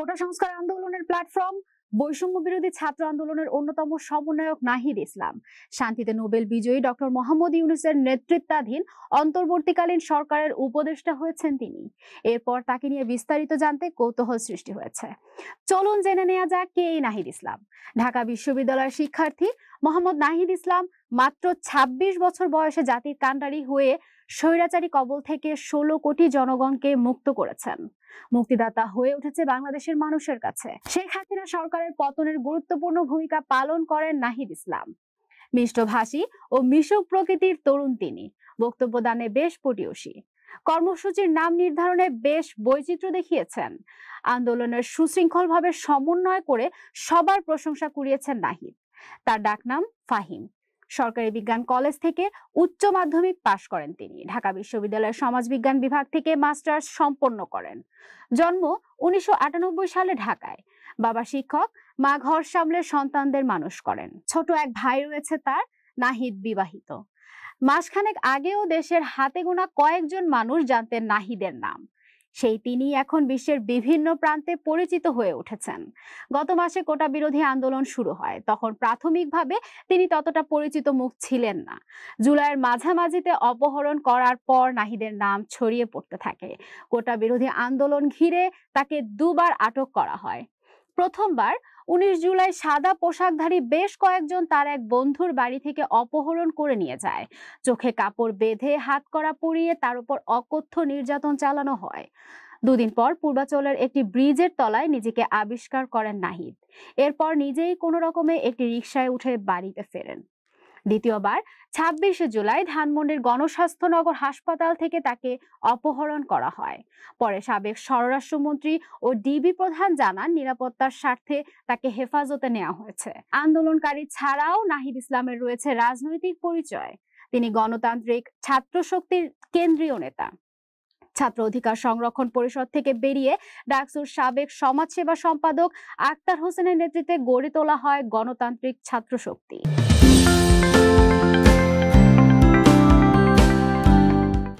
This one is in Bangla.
কোটা সংস্কার আন্দোলনের প্ল্যাটফর্ম বৈষম্য বিরোধী ছাত্র আন্দোলনের অন্যতম সমন্বয়ক নাহিদ ইসলাম শান্তিতে নোবেল বিজয়ী ডক্টর মোহাম্মদ ইউনূসের নেতৃত্বাধীন অন্তর্বর্তীকালীন সরকারের উপদেষ্টা হয়েছেন তিনি। এরপর তাকে নিয়ে বিস্তারিত জানতে কৌতূহল সৃষ্টি হয়েছে। চলুন জেনে নেওয়া যাক কে এই নাহিদ ইসলাম। ঢাকা বিশ্ববিদ্যালয়ের শিক্ষার্থী মোহাম্মদ নাহিদ ইসলাম মাত্র ২৬ বছর বয়সে জাতির কাণ্ডারি হয়ে স্বৈরাচারী কবল থেকে ১৬ কোটি জনগণকে মুক্ত করেছেন। মুক্তিদাতা হয়ে উঠেছে বাংলাদেশের মানুষের কাছে। শেখ হাসিনা সরকারের পতনের গুরুত্বপূর্ণ ভূমিকা পালন করেন নাহিদ ইসলাম। মিষ্টভাষী ও মিশুক প্রকৃতির তরুণ তিনি। বক্তব্য দানে বেশ পটীয়সী। কর্মসূচির নাম নির্ধারণে বেশ বৈচিত্র্য দেখিয়েছেন। আন্দোলনের সুশৃঙ্খলভাবে সমন্বয় করে সবার প্রশংসা কুড়িয়েছেন নাহিদ। তার ডাকনাম ফাহিম। সরকারি বিজ্ঞান কলেজ থেকে উচ্চ মাধ্যমিক পাশ করেন তিনি। ঢাকা বিশ্ববিদ্যালয়ের সমাজবিজ্ঞান বিভাগ থেকে মাস্টার্স সম্পন্ন করেন। জন্ম ১৯৯৮ সালে ঢাকায়। বাবা শিক্ষক, মা ঘর সামলে সন্তানদের মানুষ করেন। ছোট এক ভাই রয়েছে তার। নাহিদ বিবাহিত। মাসখানেক আগেও দেশের হাতে গোনা কয়েকজন মানুষ জানতেন নাহিদের নাম। সেই তিনি এখন বিশ্বের বিভিন্ন প্রান্তে পরিচিত হয়ে উঠেছেন। গত মাসে কোটা বিরোধী আন্দোলন শুরু হয়, তখন প্রাথমিকভাবে তিনি ততটা পরিচিত মুখ ছিলেন না। জুলাইয়ের মাঝামাঝিতে অপহরণ করার পর নাহিদের নাম ছড়িয়ে পড়তে থাকে। কোটা বিরোধী আন্দোলন ঘিরে তাকে দুবার আটক করা হয়। প্রথমবার ১৯ জুলাই সাদা পোশাকধারী বেশ কয়েকজন তার এক বন্ধুর বাড়ি থেকে অপহরণ করে নিয়ে যায়। চোখে কাপড় বেঁধে হাতকড়া পরিয়ে তার উপর অকথ্য নির্যাতন চালানো হয়। দুদিন পর পূর্বাচলের একটি ব্রিজের তলায় নিজেকে আবিষ্কার করেন নাহিদ। এরপর নিজেই কোনো রকমে একটি রিকশায় উঠে বাড়িতে ফেরেন। দ্বিতীয়বার ২৬শে জুলাই ধানমন্ডির গণস্বাস্থ্যনগর হাসপাতাল থেকে তাকে অপহরণ করা হয়। পরে সাবেক স্বরাষ্ট্রমন্ত্রী ও ডিবি প্রধান জানান, নিরাপত্তার স্বার্থে তাকে হেফাজতে নেওয়া হয়েছে। আন্দোলনকারী ছাড়াও নাহিদ ইসলামের রয়েছে রাজনৈতিক পরিচয়। তিনি গণতান্ত্রিক ছাত্র শক্তির কেন্দ্রীয় নেতা। ছাত্র অধিকার সংরক্ষণ পরিষদ থেকে বেরিয়ে ডাকসুর সাবেক সমাজসেবা সম্পাদক আক্তার হোসেনের নেতৃত্বে গড়ে তোলা হয় গণতান্ত্রিক ছাত্র শক্তি।